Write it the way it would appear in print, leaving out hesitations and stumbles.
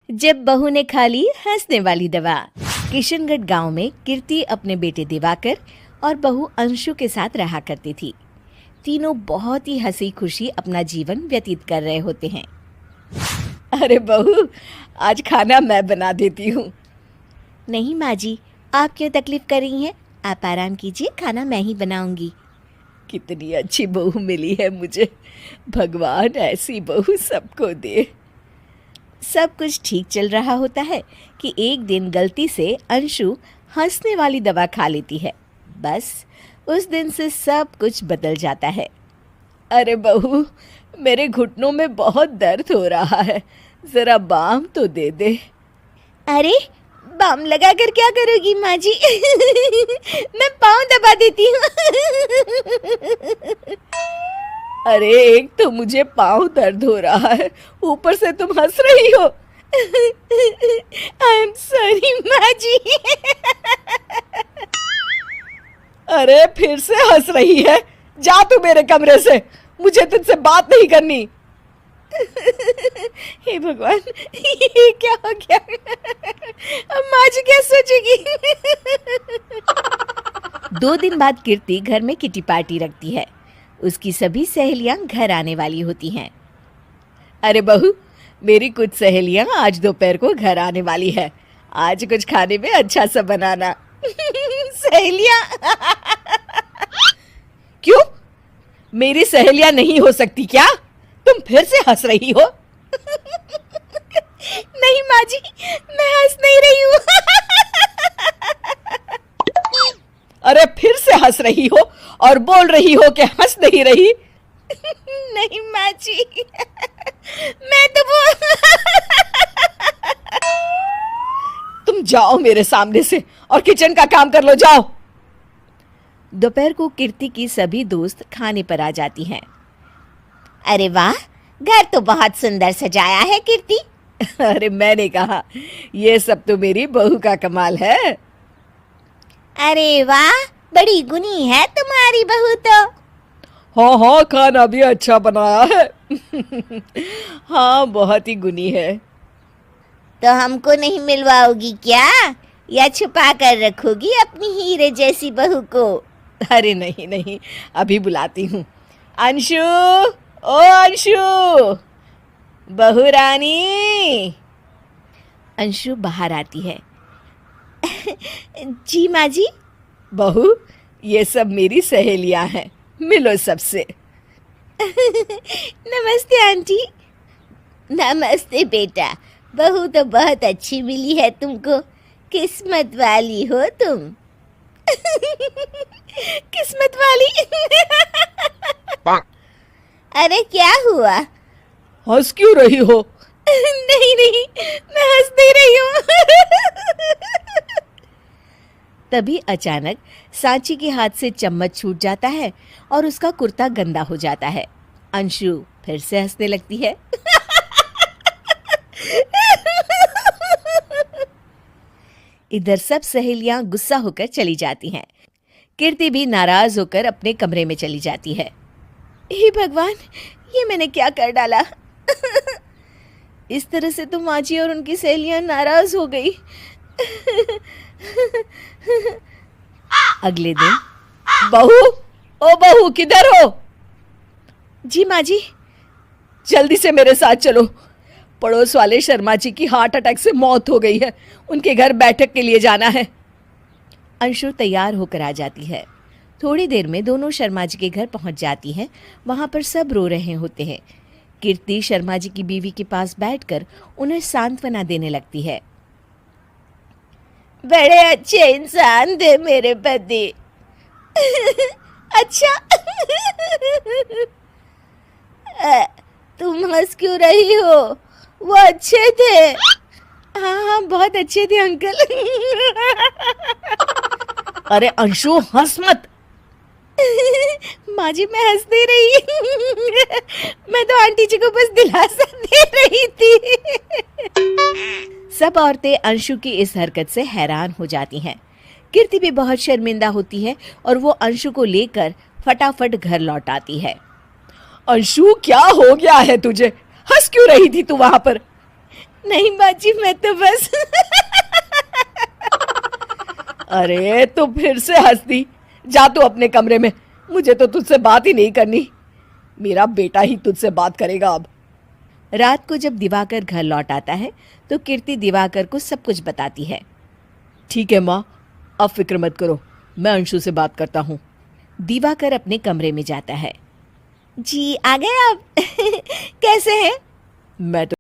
जब बहू ने खा ली हंसने वाली दवा। किशनगढ़ गांव में कीर्ति अपने बेटे दिवाकर और बहू अंशु के साथ रहा करती थी। तीनों बहुत ही हंसी खुशी अपना जीवन व्यतीत कर रहे होते हैं। अरे बहू, आज खाना मैं बना देती हूँ। नहीं माँ जी, आप क्यों तकलीफ कर रही हैं? आप आराम कीजिए, खाना मैं ही बनाऊंगी। कितनी अच्छी बहू मिली है मुझे। भगवान ऐसी बहू सबको दे। सब कुछ ठीक चल रहा होता है कि एक दिन गलती से अंशु हंसने वाली दवा खा लेती है। बस उस दिन से सब कुछ बदल जाता है। अरे बहू, मेरे घुटनों में बहुत दर्द हो रहा है, जरा बाम तो दे दे। अरे बाम लगा कर क्या करोगी माँ जी? मैं पाँव दबा देती हूँ। अरे एक तो मुझे पाँव दर्द हो रहा है, ऊपर से तुम हंस रही हो। आई एम सॉरी माँ जी। अरे फिर से हंस रही है, जा तू मेरे कमरे से, मुझे तुझसे बात नहीं करनी। हे भगवान, ये क्या हो गया? अब माँ जी क्या सोचेगी? 2 दिन बाद कीर्ति घर में किटी पार्टी रखती है। उसकी सभी सहेलियां घर आने वाली होती हैं। अरे बहू, मेरी कुछ सहेलियां आज दोपहर को घर आने वाली है। आज कुछ खाने में अच्छा सा बनाना। सहेलियां? क्यों? मेरी सहेलियां नहीं हो सकती क्या? तुम फिर से हंस रही हो? नहीं माँ जी, मैं हंस नहीं रही हूँ। अरे फिर से हंस रही हो और बोल रही हो कि हंस नहीं रही। नहीं माँ जी, मैं तो तुम जाओ मेरे सामने से और किचन का काम कर लो, जाओ। दोपहर को कीर्ति की सभी दोस्त खाने पर आ जाती हैं। अरे वाह, घर तो बहुत सुंदर सजाया है कीर्ति। अरे मैंने कहा, ये सब तो मेरी बहू का कमाल है। अरे वाह, बड़ी गुनी है तुम्हारी बहू तो। हाँ हाँ, खाना भी अच्छा बनाया है। हाँ, बहुत ही गुनी है। तो हमको नहीं मिलवाओगी क्या, या छुपा कर रखोगी अपनी हीरे जैसी बहू को? अरे नहीं नहीं, अभी बुलाती हूँ। अंशु, ओ अंशु, बहू रानी। अंशु बाहर आती है। जी माँ जी। बहू, ये सब मेरी सहेलियां हैं, मिलो सबसे। नमस्ते आंटी। नमस्ते बेटा, बहू तो बहुत अच्छी मिली है तुमको। किस्मत वाली हो तुम। किस्मत वाली? अरे क्या हुआ? हंस क्यों रही हो? नहीं नहीं, मैं हंस नहीं रही हूँ। तभी अचानक सांची के हाथ से चम्मच छूट जाता है और उसका कुर्ता गंदा हो जाता है। अंशु फिर से हंसने लगती है। इधर सब सहेलियां गुस्सा होकर चली जाती हैं। कीर्ति भी नाराज होकर अपने कमरे में चली जाती है। हे भगवान, ये मैंने क्या कर डाला? इस तरह से तो माँ जी और उनकी सहेलियां नाराज हो गई। अगले दिन। बहू, ओ बहू, किधर हो? जी माँ जी। जल्दी से मेरे साथ चलो। पड़ोस वाले शर्मा जी की हार्ट अटैक से मौत हो गई है, उनके घर बैठक के लिए जाना है। अंशु तैयार होकर आ जाती है। थोड़ी देर में दोनों शर्मा जी के घर पहुंच जाती हैं। वहां पर सब रो रहे होते हैं। कीर्ति शर्मा जी की बीवी के पास बैठकर उन्हें सांत्वना देने लगती है। बड़े अच्छे इंसान थे मेरे पति। अच्छा। तुम हंस क्यों रही हो? वो अच्छे थे। हाँ हाँ, बहुत अच्छे थे अंकल। अरे अंशु, हंस मत। माँ जी, मैं हंस नहीं रही। मैं तो आंटी जी को बस दिलासा दे रही थी। सब औरतें अंशु की इस हरकत से हैरान हो जाती हैं। कीर्ति भी बहुत शर्मिंदा होती है और वो अंशु को लेकर फटाफट घर लौट आती है। अंशु, क्या हो गया है तुझे? हंस क्यों रही थी तू वहां पर? नहीं बाजी, मैं तो बस अरे तो फिर से हंस दी। जा तू अपने कमरे में, मुझे तो तुझसे बात ही नहीं करनी। मेरा बेटा ही तुझसे बात करेगा अब। रात को जब दिवाकर घर लौट आता है तो कीर्ति दिवाकर को सब कुछ बताती है। ठीक है माँ, अब फिक्र मत करो, मैं अंशु से बात करता हूँ। दिवाकर अपने कमरे में जाता है। जी आ गए आप कैसे हैं? मैं तो